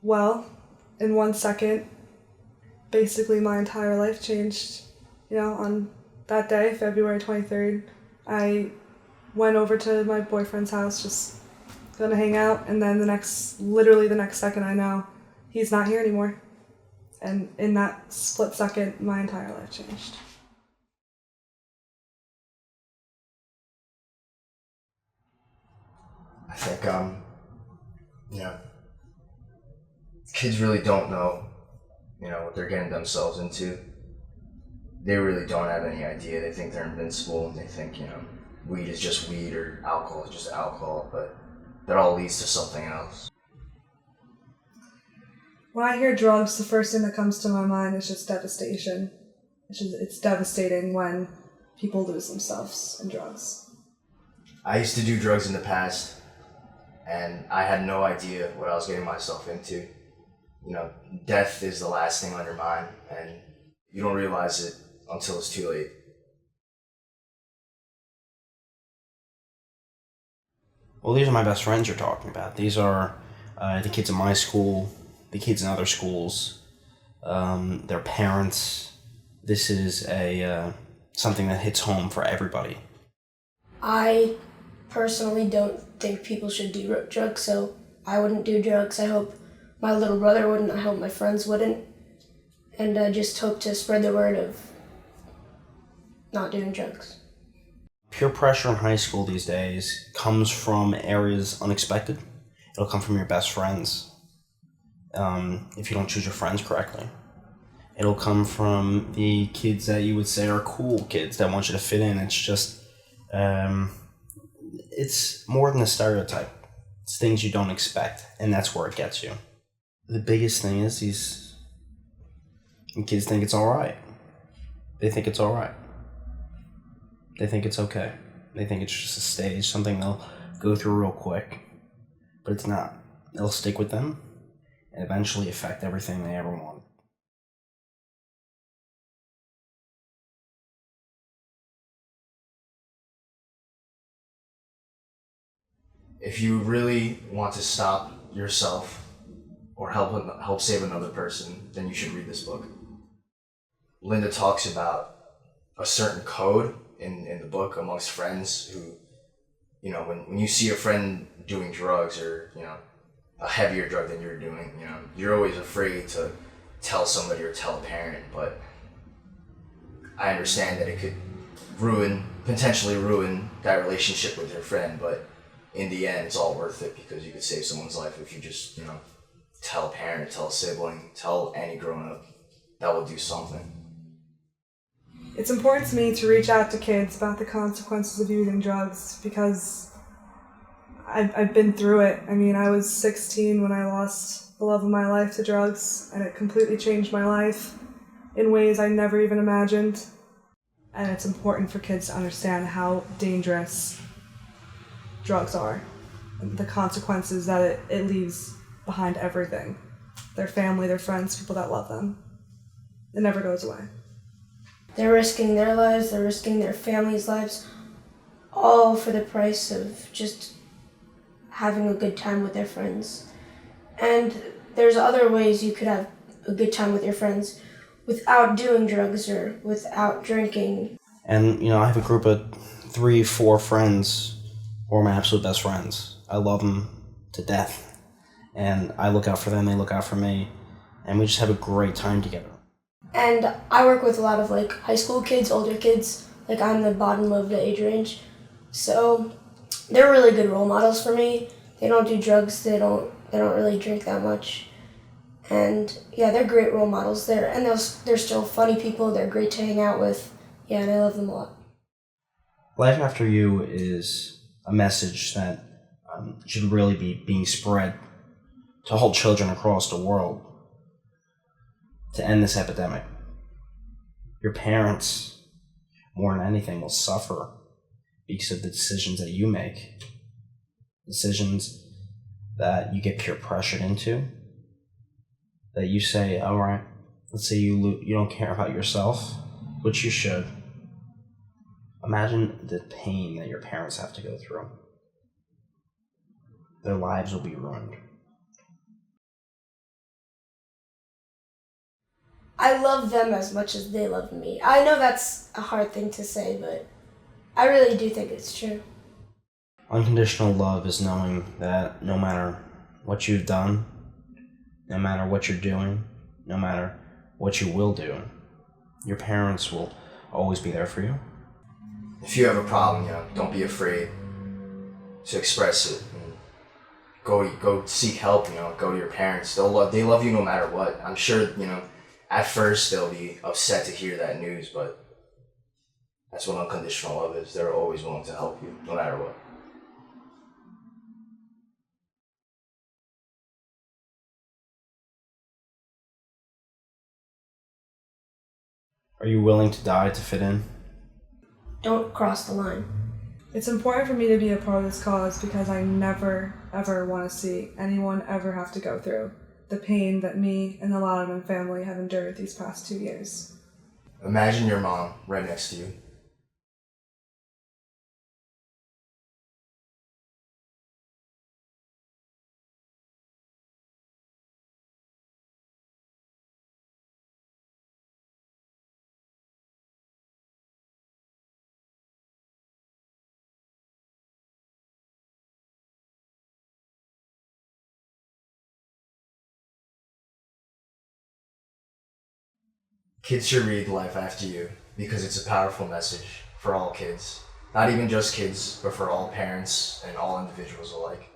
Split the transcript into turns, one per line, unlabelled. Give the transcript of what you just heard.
Well, in 1 second, basically my entire life changed. On that day, February 23rd, I went over to my boyfriend's house, just gonna hang out, and then literally the next second I know, he's not here anymore. And in that split second, my entire life changed.
I think, kids really don't know, what they're getting themselves into. They really don't have any idea. They think they're invincible, and they think, weed is just weed or alcohol is just alcohol, but that all leads to something else.
When I hear drugs, the first thing that comes to my mind is just devastation. It's devastating when people lose themselves in drugs.
I used to do drugs in the past, and I had no idea what I was getting myself into. Death is the last thing on your mind, and you don't realize it until it's too late.
Well, these are my best friends you're talking about. These are the kids in my school, the kids in other schools, their parents. This is something that hits home for everybody.
I personally don't think people should do drugs, so I wouldn't do drugs. I hope my little brother wouldn't. I hope my friends wouldn't. And I just hope to spread the word of not doing drugs.
Peer pressure in high school these days comes from areas unexpected. It'll come from your best friends, if you don't choose your friends correctly. It'll come from the kids that you would say are cool kids that want you to fit in. It's just, it's more than a stereotype. It's things you don't expect, and that's where it gets you. The biggest thing is these kids think it's all right. They think it's all right. They think it's okay. They think it's just a stage, something they'll go through real quick. But it's not. It'll stick with them and eventually affect everything they ever want.
If you really want to stop yourself or help save another person, then you should read this book. Linda talks about a certain code in the book amongst friends who, when you see a friend doing drugs or, a heavier drug than you're doing, you're always afraid to tell somebody or tell a parent, but I understand that it could potentially ruin that relationship with your friend, but in the end, it's all worth it because you could save someone's life if you just, tell a parent, tell a sibling, tell any grown-up. That will do something.
It's important to me to reach out to kids about the consequences of using drugs because I've been through it. I was 16 when I lost the love of my life to drugs, and it completely changed my life in ways I never even imagined. And it's important for kids to understand how dangerous drugs are and the consequences that it leaves behind everything. Their family, their friends, people that love them. It never goes away.
They're risking their lives, they're risking their families' lives, all for the price of just having a good time with their friends. And there's other ways you could have a good time with your friends without doing drugs or without drinking.
And, I have a group of 3-4 friends who are my absolute best friends. I love them to death. And I look out for them, they look out for me. And we just have a great time together.
And I work with a lot of high school kids, older kids. I'm the bottom of the age range. So they're really good role models for me. They don't do drugs, they don't really drink that much. And yeah, they're great role models there. And they're still funny people, they're great to hang out with. Yeah, and I love them a lot.
Life After You is a message that should really be being spread to all children across the world to end this epidemic. Your parents, more than anything, will suffer because of the decisions that you make. Decisions that you get peer pressured into. That you say, all right, let's say you don't care about yourself, which you should. Imagine the pain that your parents have to go through. Their lives will be ruined.
I love them as much as they love me. I know that's a hard thing to say, but I really do think it's true.
Unconditional love is knowing that no matter what you've done, no matter what you're doing, no matter what you will do, your parents will always be there for you.
If you have a problem, don't be afraid to express it. And go seek help. Go to your parents. They love you no matter what. I'm sure at first they'll be upset to hear that news, but that's what unconditional love is. They're always willing to help you no matter what.
Are you willing to die to fit in?
Don't cross the line.
It's important for me to be a part of this cause because I never, ever want to see anyone ever have to go through the pain that me and the Lajterman family have endured these past 2 years.
Imagine your mom right next to you. Kids should read Life After You because it's a powerful message for all kids. Not even just kids, but for all parents and all individuals alike.